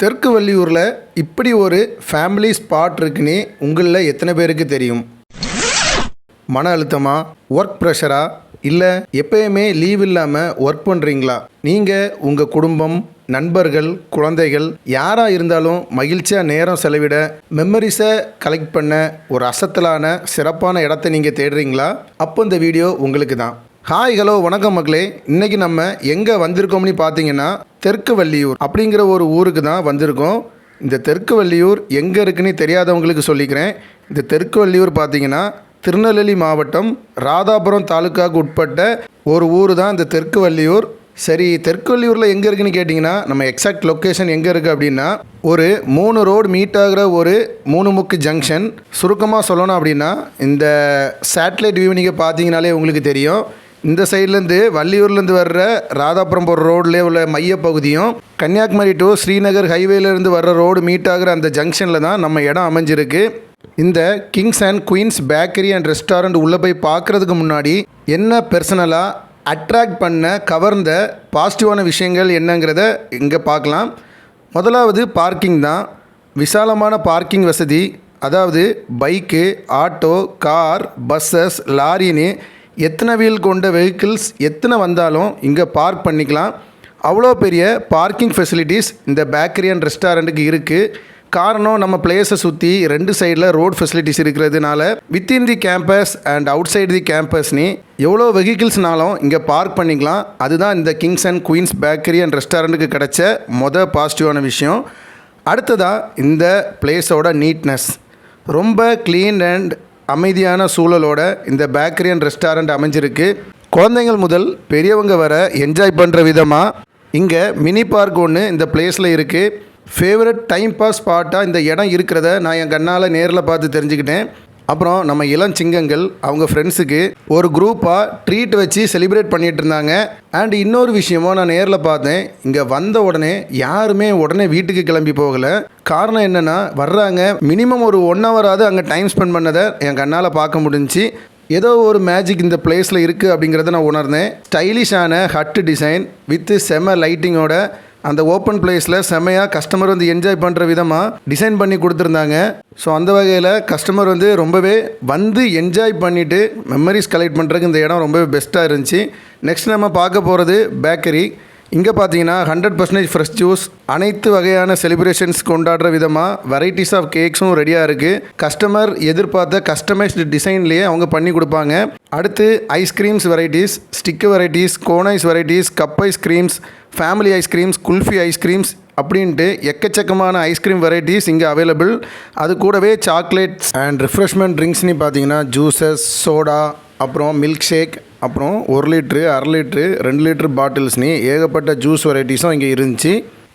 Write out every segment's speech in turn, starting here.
தெற்கு வள்ளியூரில் இப்படி ஒரு ஃபேமிலி ஸ்பாட் இருக்குன்னு உங்களில் எத்தனை பேருக்கு தெரியும்? மன அழுத்தமா, ஒர்க் ப்ரெஷரா, இல்லை எப்பயுமே லீவ் இல்லாமல் ஒர்க் பண்ணுறீங்களா? நீங்கள் உங்கள் குடும்பம், நண்பர்கள், குழந்தைகள் யாராக இருந்தாலும் மகிழ்ச்சியாக நேரம் செலவிட, மெமரிஸை கலெக்ட் பண்ண ஒரு அசத்தலான சிறப்பான இடத்த நீங்கள் தேடுறீங்களா? அப்போ இந்த வீடியோ உங்களுக்கு தான். ஹாய், ஹலோ, வணக்கம் மக்களே. இன்றைக்கி நம்ம எங்கே வந்திருக்கோம்னு பார்த்தீங்கன்னா தெற்கு வள்ளியூர் அப்படிங்கிற ஒரு ஊருக்கு தான் வந்திருக்கோம். இந்த தெற்கு வள்ளியூர் எங்கே இருக்குன்னு தெரியாதவங்களுக்கு சொல்லிக்கிறேன். இந்த தெற்கு வள்ளியூர் பார்த்தீங்கன்னா திருநெல்வேலி மாவட்டம் ராதாபுரம் தாலுக்காவுக்கு உட்பட்ட ஒரு ஊர் தான் இந்த தெற்கு வள்ளியூர். சரி, தெற்கு வள்ளியூரில் எங்கே இருக்குன்னு கேட்டிங்கன்னா நம்ம எக்ஸாக்ட் லொக்கேஷன் எங்கே இருக்குது அப்படின்னா ஒரு 3 ரோடு மீட் ஆகிற ஒரு 3 முக்கு ஜங்ஷன். சுருக்கமாக சொல்லணும் அப்படின்னா இந்த சேட்டலைட் வியூ நீங்கள் பார்த்தீங்கனாலே உங்களுக்கு தெரியும். இந்த சைட்லேருந்து வள்ளியூர்லேருந்து வர்ற ராதாபுரம் போகிற ரோட்லேயே உள்ள மையப்பகுதியும் கன்னியாகுமரி டு ஸ்ரீநகர் ஹைவேலேருந்து வர்ற ரோடு மீட் ஆகிற அந்த ஜங்ஷனில் தான் நம்ம இடம் அமைஞ்சிருக்கு. இந்த Kings and queens bakery and restaurant உள்ளே போய் பார்க்குறதுக்கு முன்னாடி என்ன பர்சனலாக அட்ராக்ட் பண்ண கவர்ந்த பாசிட்டிவான விஷயங்கள் என்னங்கிறத இங்கே பார்க்கலாம். முதலாவது பார்க்கிங் தான். விசாலமான பார்க்கிங் வசதி, அதாவது பைக்கு, ஆட்டோ, கார், பஸ்ஸஸ், லாரின்னு எத்தனை வீல் கொண்ட வெஹிக்கிள்ஸ் எத்தனை வந்தாலும் இங்கே பார்க் பண்ணிக்கலாம். அவ்வளோ பெரிய பார்க்கிங் ஃபெசிலிட்டிஸ் இந்த பேக்கரி அண்ட் ரெஸ்டாரண்ட்டுக்கு இருக்குது. காரணம், நம்ம பிளேஸை சுற்றி 2 சைடில் ரோட் ஃபெசிலிட்டிஸ் இருக்கிறதுனால within the campus and outside the கேம்பஸ்னு எவ்வளோ வெஹிக்கிள்ஸ்னாலும் இங்கே பார்க் பண்ணிக்கலாம். அதுதான் இந்த Kings and queens bakery and ரெஸ்டாரண்ட்டுக்கு கிடைச்ச பாசிட்டிவான விஷயம். அடுத்ததாக இந்த பிளேஸோட நீட்னஸ். ரொம்ப க்ளீன் அண்ட் அமைதியான சூழலோட இந்த பேக்கரி அண்ட் ரெஸ்டாரண்ட் அமைஞ்சிருக்கு. குழந்தைங்கள் முதல் பெரியவங்க வர என்ஜாய் பண்ணுற விதமாக இங்கே மினி பார்க் ஒன்று இந்த பிளேஸில் இருக்குது. ஃபேவரட் டைம் பாஸ் ஸ்பாட்டாக இந்த இடம் இருக்கிறத நான் என் கண்ணால் நேரில் பார்த்து தெரிஞ்சுக்கிட்டேன். அப்புறம் நம்ம இளஞ்சிங்கங்கள் அவங்க ஃப்ரெண்ட்ஸுக்கு ஒரு குரூப்பாக ட்ரீட் வச்சு செலிப்ரேட் பண்ணிகிட்டு இருந்தாங்க. அண்ட் இன்னொரு விஷயமும் நான் நேரில் பார்த்தேன். இங்கே வந்த உடனே யாருமே உடனே வீட்டுக்கு கிளம்பி போகலை. காரணம் என்னென்னா, வர்றாங்க மினிமம் ஒரு 1 ஹவராவது அங்கே டைம் ஸ்பெண்ட் பண்ணதை என் கண்ணால் பார்க்க முடிஞ்சிச்சு. ஏதோ ஒரு மேஜிக் இந்த பிளேஸில் இருக்குது அப்படிங்கிறத நான் உணர்ந்தேன். ஸ்டைலிஷான ஹட்டு டிசைன் வித் செம லைட்டிங்கோட அந்த ஓப்பன் பிளேஸில் செம்மையாக கஸ்டமர் வந்து என்ஜாய் பண்ணுற விதமாக டிசைன் பண்ணி கொடுத்துருந்தாங்க. ஸோ அந்த வகையில் கஸ்டமர் வந்து ரொம்பவே வந்து என்ஜாய் பண்ணிவிட்டு மெமரிஸ் கலெக்ட் பண்ணுறதுக்கு இந்த இடம் ரொம்பவே பெஸ்ட்டாக இருந்துச்சு. நெக்ஸ்ட் நம்ம பார்க்க போகிறது பேக்கரி. இங்கே பார்த்தீங்கன்னா 100% ஃப்ரெஷ் ஜூஸ், அனைத்து வகையான செலிப்ரேஷன்ஸ் கொண்டாடுற விதமாக வெரைட்டிஸ் ஆஃப் கேக்ஸும் ரெடியாக இருக்குது. கஸ்டமர் எதிர்பார்த்த கஸ்டமைஸ்டு டிசைன்லேயே அவங்க பண்ணி கொடுப்பாங்க. அடுத்து ice creams varieties, stick varieties, cone ice varieties, cup ice creams, family ice creams, kulfi ice creams அப்படின்ட்டு எக்கச்சக்கமான ஐஸ்கிரீம் வெரைட்டிஸ் இங்கே அவைலபிள். அது கூடவே சாக்லேட்ஸ் அண்ட் ரிஃப்ரெஷ்மெண்ட் ட்ரிங்க்ஸ்னு பார்த்தீங்கன்னா ஜூஸஸ், சோடா, அப்புறம் மில்க் ஷேக், அப்புறம் 1 லிட்ரு, 1/2 லிட்ரு, 2 லிட்ரு பாட்டில்ஸ்னு ஏகப்பட்ட ஜூஸ் வெரைட்டிஸும் இங்கே இருந்துச்சு.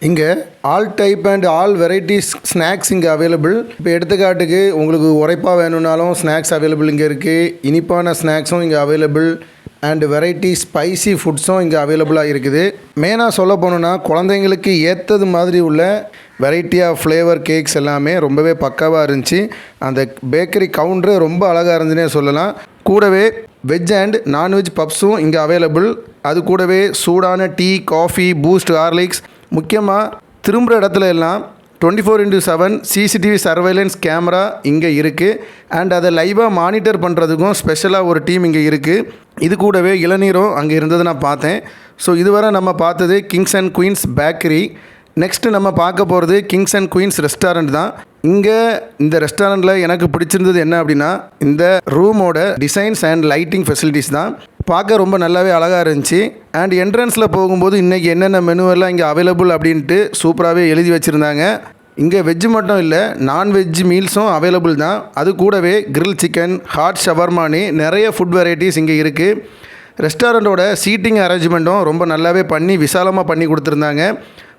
இங்கே all type and all varieties snacks இங்கே அவைலபிள். இப்போ எடுத்துக்காட்டுக்கு உங்களுக்கு உரைப்பாக வேணும்னாலும் ஸ்நாக்ஸ் அவைலபிள் இங்கே இருக்குது. இனிப்பான ஸ்நாக்ஸும் இங்கே அவைலபிள் அண்ட் வெரைட்டி ஸ்பைசி ஃபுட்ஸும் இங்கே அவைலபிளாக இருக்குது. மெயினாக சொல்ல போனோன்னா குழந்தைங்களுக்கு ஏற்றது மாதிரி உள்ள வெரைட்டி ஆஃப் ஃப்ளேவர் கேக்ஸ் எல்லாமே ரொம்பவே பக்காவாக இருந்துச்சு. அந்த பேக்கரி கவுண்டரு ரொம்ப அழகாக இருந்துன்னே சொல்லலாம். கூடவே வெஜ் அண்ட் நான்வெஜ் பப்ஸும் இங்கே அவைலபிள். அது கூடவே சூடான டீ, காஃபி, பூஸ்ட், ஹார்லிக்ஸ், முக்கியமாக திரும்புகிற இடத்துல எல்லாம் 24/7 CCTV சர்வைலன்ஸ் கேமரா இங்கே இருக்குது. அண்ட் அதை லைவாக மானிட்டர் பண்ணுறதுக்கும் ஸ்பெஷலாக ஒரு டீம் இங்கே இருக்குது. இது கூடவே இளநீரும் அங்கே இருந்தது நான் பார்த்தேன். ஸோ இதுவரை நம்ம பார்த்தது kings and queens bakery. Next நம்ம பார்க்க போகிறது கிங்ஸ் அண்ட் குயின்ஸ் ரெஸ்டாரண்ட் தான். இங்கே இந்த ரெஸ்டாரண்ட்டில் எனக்கு பிடிச்சிருந்தது என்ன அப்படின்னா இந்த ரூமோட டிசைன்ஸ் அண்ட் லைட்டிங் ஃபெசிலிட்டிஸ் தான். பார்க்க ரொம்ப நல்லாவே அழகாக இருந்துச்சு. அண்ட் என்ட்ரன்ஸில் போகும்போது இன்றைக்கி என்னென்ன மெனுவெல்லாம் இங்கே அவைலபிள் அப்படின்ட்டு சூப்பராகவே எழுதி வச்சுருந்தாங்க. இங்கே வெஜ்ஜு மட்டும் இல்லை, நான்வெஜ் மீல்ஸும் அவைலபிள் தான். அது கூடவே கிரில் சிக்கன், ஹாட் ஷவர்மானி நிறைய ஃபுட் வெரைட்டிஸ் இங்கே இருக்குது. ரெஸ்டாரண்ட்டோட சீட்டிங் அரேஞ்ச்மெண்ட்டும் ரொம்ப நல்லாவே பண்ணி விசாலமாக பண்ணி கொடுத்துருந்தாங்க.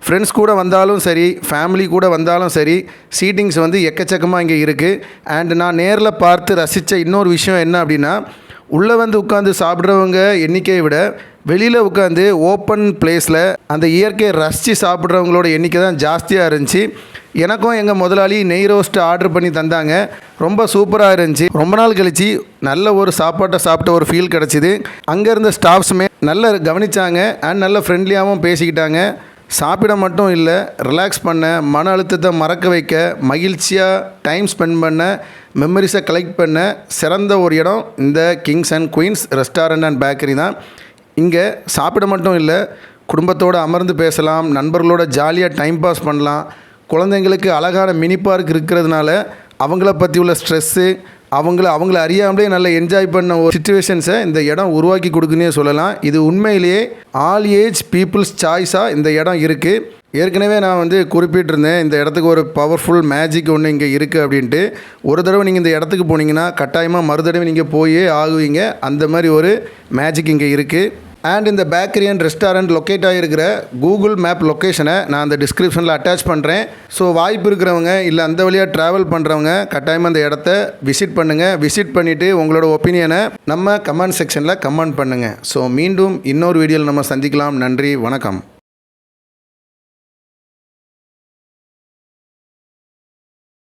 ஃப்ரெண்ட்ஸ் கூட வந்தாலும் சரி, ஃபேமிலி கூட வந்தாலும் சரி, சீட்டிங்ஸ் வந்து எக்கச்சக்கமாக இங்கே இருக்குது. அண்ட் நான் நேரில் பார்த்து ரசித்த இன்னொரு விஷயம் என்ன அப்படின்னா, உள்ளே வந்து உட்காந்து சாப்பிட்றவங்க எண்ணிக்கையை விட வெளியில் உட்காந்து ஓப்பன் பிளேஸில் அந்த இயற்கையை ரசித்து சாப்பிட்றவங்களோட எண்ணிக்கை தான் ஜாஸ்தியாக இருந்துச்சு. எனக்கும் எங்கள் முதலாளி நெய் ரோஸ்ட்டு ஆர்டர் பண்ணி தந்தாங்க. ரொம்ப சூப்பராக இருந்துச்சு. ரொம்ப நாள் கழித்து நல்ல ஒரு சாப்பாட்டை சாப்பிட்ட ஒரு ஃபீல் கிடச்சிது. அங்கே இருந்த ஸ்டாஃப்ஸுமே நல்ல கவனித்தாங்க அண்ட் நல்ல ஃப்ரெண்ட்லியாகவும் பேசிக்கிட்டாங்க. சாப்பிட மட்டும் இல்லை, ரிலாக்ஸ் பண்ண, மன அழுத்தத்தை மறக்க வைக்க, மகிழ்ச்சியாக டைம் ஸ்பெண்ட் பண்ண, மெமரிஸை கலெக்ட் பண்ண சிறந்த ஒரு இடம் இந்த Kings and queens restaurant and bakery தான். இங்கே சாப்பிட மட்டும் இல்லை, குடும்பத்தோடு அமர்ந்து பேசலாம், நண்பர்களோட ஜாலியாக டைம் பாஸ் பண்ணலாம். குழந்தைங்களுக்கு அழகான மினி பார்க் இருக்கிறதுனால அவங்கள பற்றி உள்ள ஸ்ட்ரெஸ்ஸு, அவங்கள அறியாமலே நல்லா என்ஜாய் பண்ண ஒரு சிச்சுவேஷன்ஸை இந்த இடம் உருவாக்கி கொடுக்குன்னே சொல்லலாம். இது உண்மையிலேயே ஆல் ஏஜ் பீப்புள்ஸ் சாய்ஸாக இந்த இடம் இருக்குது. ஏற்கனவே நான் குறிப்பிட்டிருந்தேன் இந்த இடத்துக்கு ஒரு பவர்ஃபுல் மேஜிக் ஒன்று இங்கே இருக்குது அப்படின்ட்டு. ஒரு தடவை நீங்கள் இந்த இடத்துக்கு போனீங்கன்னா கட்டாயமாக மறுதடவை நீங்கள் போயே ஆகுவீங்க. அந்த மாதிரி ஒரு மேஜிக் இங்கே இருக்குது. அண்ட் இந்த பேக்கரி அண்ட் ரெஸ்டாரண்ட் லொக்கேட் ஆகிருக்கிற கூகுள் மேப் லொக்கேஷனை நான் அந்த டிஸ்கிரிப்ஷனில் அட்டாச் பண்ணுறேன். ஸோ வாய்ப்பு இருக்கிறவங்க இல்லை அந்த வழியாக ட்ராவல் பண்ணுறவங்க கட்டாயமாக அந்த இடத்த விசிட் பண்ணுங்கள். விசிட் பண்ணிவிட்டு உங்களோட ஒப்பீனியனை நம்ம கமெண்ட் செக்ஷனில் கமெண்ட் பண்ணுங்கள். ஸோ மீண்டும் இன்னொரு வீடியோவில் நம்ம சந்திக்கலாம். நன்றி, வணக்கம்.